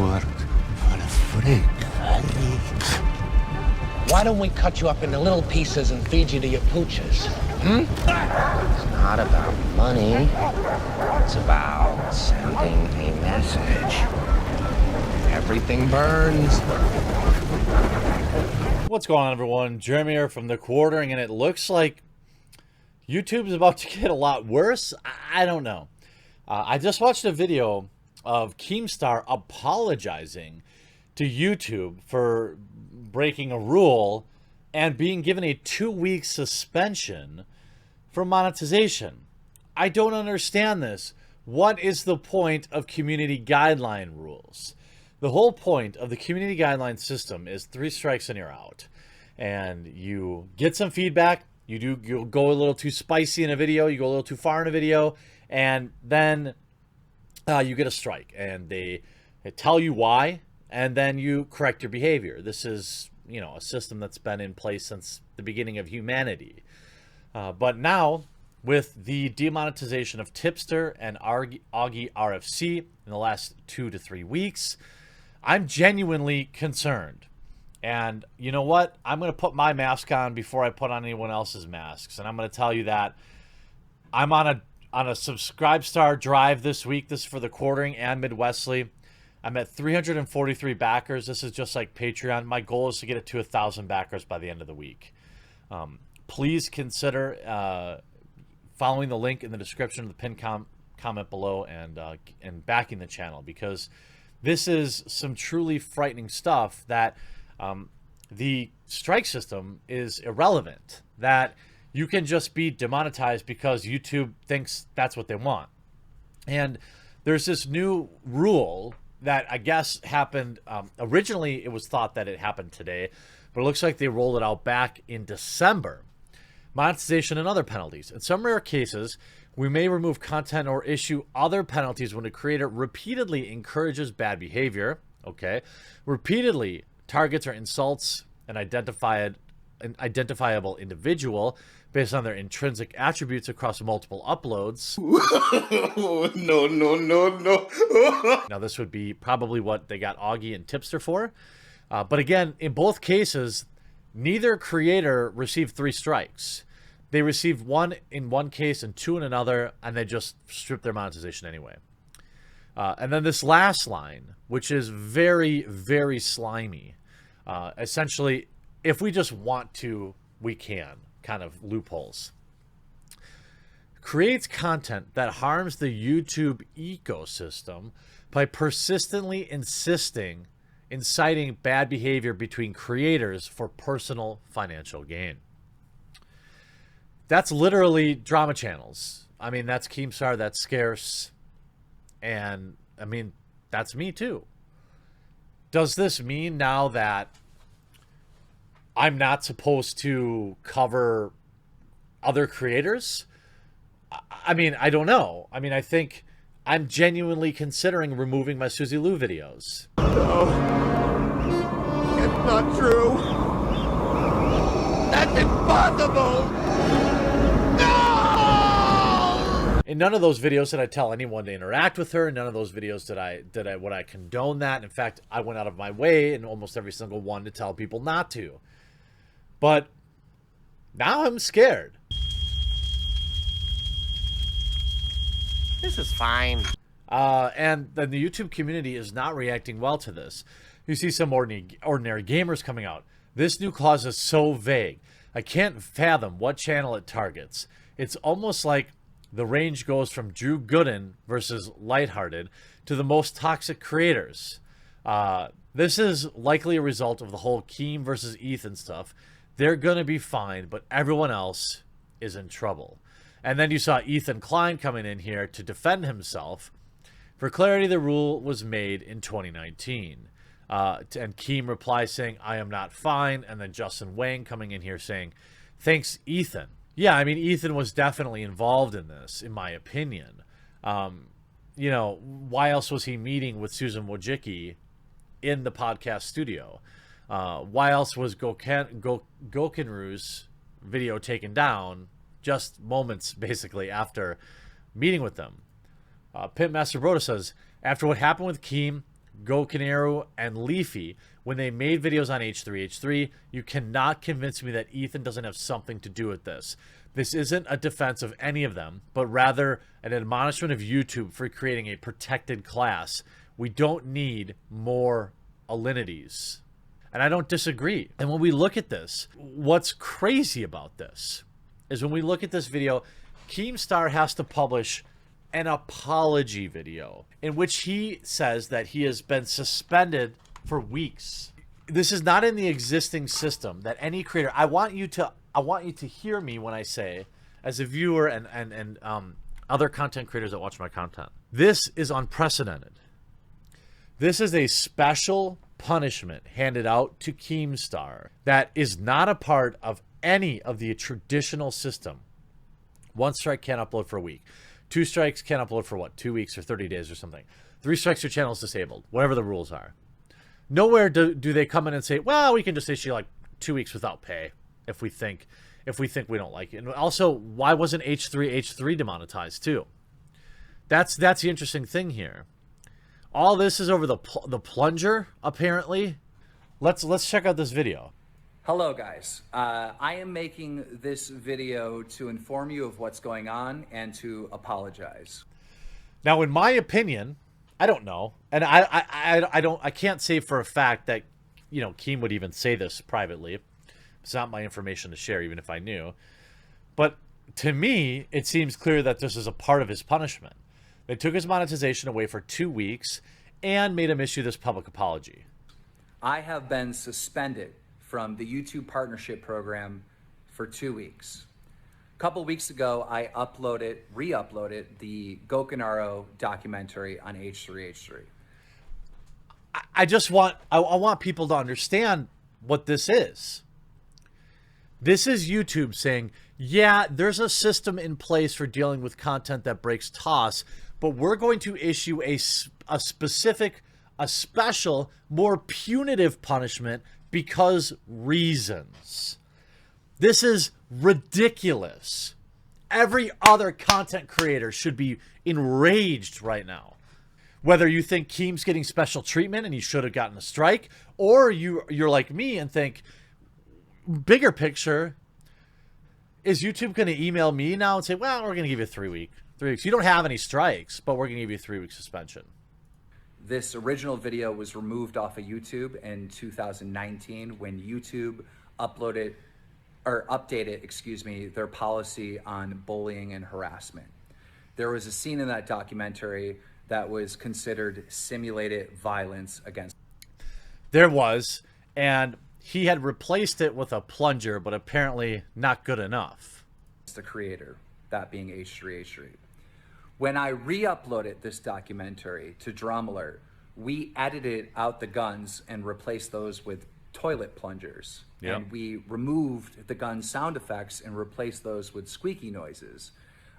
work for a freak. Why don't we cut you up into little pieces and feed you to your pooches? It's not about money. It's about sending a message. Everything burns. What's going on, everyone? Jeremy here from The Quartering, and it looks like YouTube's about to get a lot worse. I don't know. I just watched a video of Keemstar apologizing to YouTube for breaking a rule and being given a 2-week suspension for monetization. I don't understand this. What is the point of community guideline rules? The whole point of the community guideline system is 3 strikes and you're out. And you get some feedback. You go a little too spicy in a video. You go a little too far in a video. And then you get a strike. And they tell you why. And then you correct your behavior. This is, a system that's been in place since the beginning of humanity. But now, with the demonetization of Tipster and Augie RFC in the last 2 to 3 weeks, I'm genuinely concerned. And you know what? I'm going to put my mask on before I put on anyone else's masks. And I'm going to tell you that I'm on a Subscribestar drive this week. This is for The Quartering and Midwestly. I'm at 343 backers. This is just like Patreon. My goal is to get it to 1,000 backers by the end of the week. Please consider following the link in the description of the pinned comment below and backing the channel, because this is some truly frightening stuff that the strike system is irrelevant, that you can just be demonetized because YouTube thinks that's what they want. And there's this new rule that I guess happened, originally it was thought that it happened today, but it looks like they rolled it out back in December. Monetization and other penalties. In some rare cases, we may remove content or issue other penalties when a creator repeatedly encourages bad behavior, okay, repeatedly targets or insults an identifiable individual based on their intrinsic attributes across multiple uploads. No. Now, this would be probably what they got Augie and Tipster for. But again, in both cases, neither creator received 3 strikes. They received 1 in one case and 2 in another, and they just stripped their monetization anyway. And then this last line, which is very, very slimy. Essentially, if we just want to, we can. Kind of loopholes. Creates content that harms the YouTube ecosystem by persistently inciting bad behavior between creators for personal financial gain. That's literally drama channels. I mean, that's Keemstar, that's Scarce, and I mean, that's me too. Does this mean now that I'm not supposed to cover other creators? I mean, I don't know. I mean, I think I'm genuinely considering removing my Suzy Lou videos. No. It's not true. That's impossible. No! In none of those videos did I tell anyone to interact with her. In none of those videos would I condone that. In fact, I went out of my way in almost every single one to tell people not to. But now I'm scared. This is fine. And then the YouTube community is not reacting well to this. You see some ordinary gamers coming out. This new clause is so vague. I can't fathom what channel it targets. It's almost like the range goes from Drew Gooden versus Lighthearted to the most toxic creators. This is likely a result of the whole Keem versus Ethan stuff. They're going to be fine, but everyone else is in trouble. And then you saw Ethan Klein coming in here to defend himself. For clarity, the rule was made in 2019. And Keem replies saying, I am not fine. And then Justin Wang coming in here saying, thanks, Ethan. Yeah, I mean, Ethan was definitely involved in this, in my opinion. Why else was he meeting with Susan Wojcicki in the podcast studio? Why else was Gokenru's video taken down just moments, basically, after meeting with them? Pimp Master Broda says, after what happened with Keem, Gokinaru, and Leafy when they made videos on H3H3. You cannot convince me that Ethan doesn't have something to do with this. This isn't a defense of any of them, but rather an admonishment of YouTube for creating a protected class. We don't need more alinities. And I don't disagree. And when we look at this, what's crazy about this is when we look at this video, Keemstar has to publish an apology video in which he says that he has been suspended for weeks. This is not in the existing system that any creator, I want you to hear me when I say, as a viewer and other content creators that watch my content, this is unprecedented. This is a special punishment handed out to Keemstar that is not a part of any of the traditional system. 1 strike can't upload for a week. 2 strikes can't upload for what? 2 weeks or 30 days or something. 3 strikes, your channel is disabled. Whatever the rules are. Nowhere do they come in and say, well, we can just issue like 2 weeks without pay if we think we don't like it. And also, why wasn't H3H3 demonetized too? That's the interesting thing here. All this is over the plunger, apparently. Let's check out this video. Hello guys, I am making this video to inform you of what's going on and to apologize. Now, in my opinion, I don't know, and I can't say for a fact that, you know, Keem would even say this privately. It's not my information to share, even if I knew. But to me, it seems clear that this is a part of his punishment. They took his monetization away for 2 weeks and made him issue this public apology. I have been suspended from the YouTube partnership program for 2 weeks. A couple weeks ago, I re-uploaded the Gokinaru documentary on H3H3. I want people to understand what this is. This is YouTube saying, yeah, there's a system in place for dealing with content that breaks TOS, but we're going to issue a special, more punitive punishment because reasons. This is ridiculous. Every other content creator should be enraged right now. Whether you think Keem's getting special treatment and he should have gotten a strike, or you're like me and think, bigger picture, is YouTube going to email me now and say, well, we're going to give you 3 weeks. You don't have any strikes, but we're going to give you a 3-week suspension. This original video was removed off of YouTube in 2019 when YouTube updated, their policy on bullying and harassment. There was a scene in that documentary that was considered simulated violence against. There was, and he had replaced it with a plunger, but apparently not good enough. The creator, that being H3H3. When I re-uploaded this documentary to DramaAlert, we edited out the guns and replaced those with toilet plungers. Yep. And we removed the gun sound effects and replaced those with squeaky noises.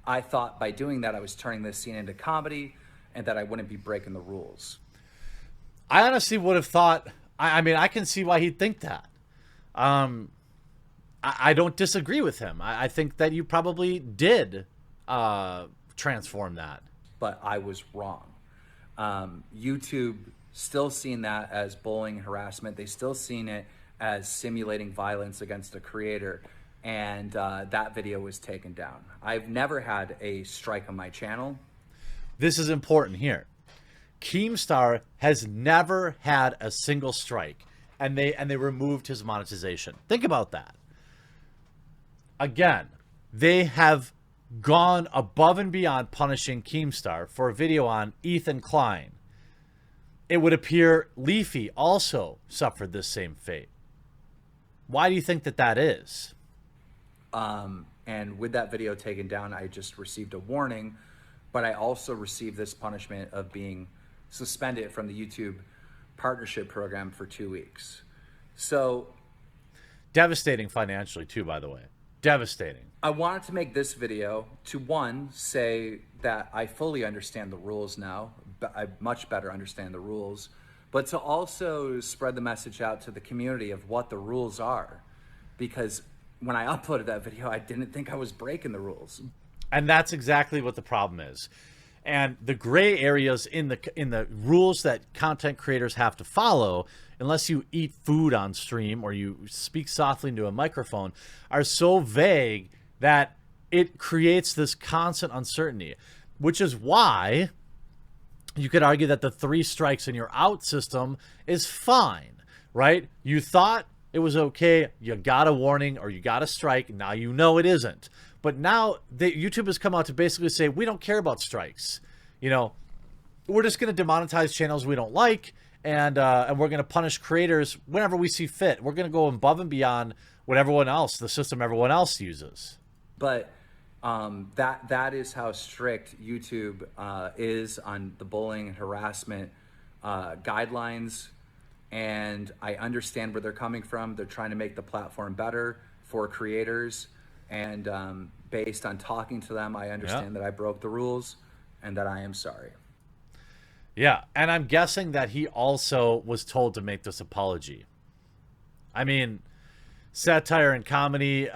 I thought by doing that, I was turning this scene into comedy and that I wouldn't be breaking the rules. I honestly would have thought, I mean, I can see why he'd think that. I don't disagree with him. I think that you probably did transform that. But I was wrong. YouTube still seen that as bullying and harassment. They still seen it as simulating violence against a creator. And that video was taken down. I've never had a strike on my channel. This is important here. Keemstar has never had a single strike, and they removed his monetization. Think about that. Again, they have gone above and beyond punishing Keemstar for a video on Ethan Klein. It would appear Leafy also suffered this same fate. Why do you think that is? And with that video taken down, I just received a warning, but I also received this punishment of being suspended from the YouTube partnership program for 2 weeks. So devastating financially too, by the way. Devastating. I wanted to make this video to, one, say that I fully understand the rules now. I much better understand the rules, but to also spread the message out to the community of what the rules are. Because when I uploaded that video, I didn't think I was breaking the rules. And that's exactly what the problem is. And the gray areas in the rules that content creators have to follow, unless you eat food on stream or you speak softly into a microphone, are so vague that it creates this constant uncertainty, which is why you could argue that the 3 strikes and you're out system is fine, right? You thought it was okay, you got a warning or you got a strike, now you know it isn't. But now YouTube has come out to basically say, we don't care about strikes. You know, we're just going to demonetize channels we don't like, and we're going to punish creators whenever we see fit. We're going to go above and beyond what everyone else, the system everyone else uses. But that is how strict YouTube is on the bullying and harassment guidelines. And I understand where they're coming from. They're trying to make the platform better for creators. And based on talking to them, I understand that I broke the rules and that I am sorry. Yeah, and I'm guessing that he also was told to make this apology. I mean, satire and comedy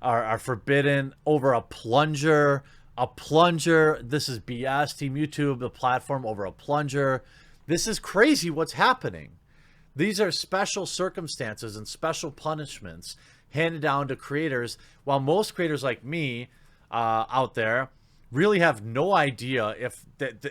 are forbidden over a plunger. A plunger. This is BS. Team YouTube, the platform, over a plunger. This is crazy what's happening. These are special circumstances and special punishments handed down to creators, while most creators like me out there really have no idea if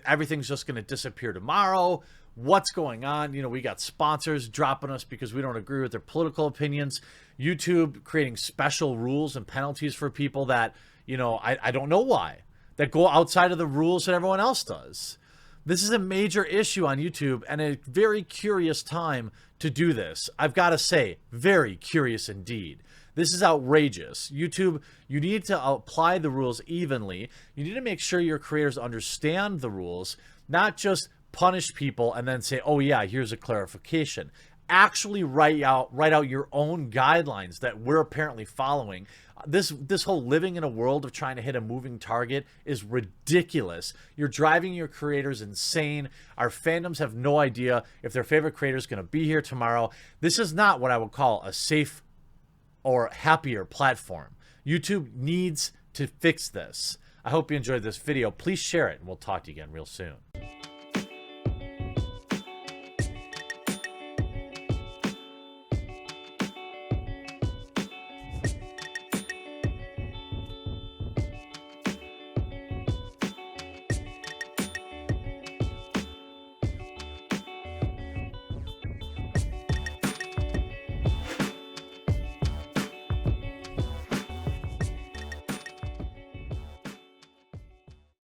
everything's just going to disappear tomorrow, what's going on. You know, we got sponsors dropping us because we don't agree with their political opinions. YouTube creating special rules and penalties for people that, you know, I don't know why, that go outside of the rules that everyone else does. This is a major issue on YouTube and a very curious time to do this. I've got to say, very curious indeed. This is outrageous. YouTube, you need to apply the rules evenly. You need to make sure your creators understand the rules, not just punish people and then say, oh yeah, here's a clarification. Actually write out your own guidelines that we're apparently following. This whole living in a world of trying to hit a moving target is ridiculous. You're driving your creators insane. Our fandoms have no idea if their favorite creator is going to be here tomorrow. This is not what I would call a safe or happier platform. YouTube needs to fix this. I hope you enjoyed this video. Please share it, and we'll talk to you again real soon.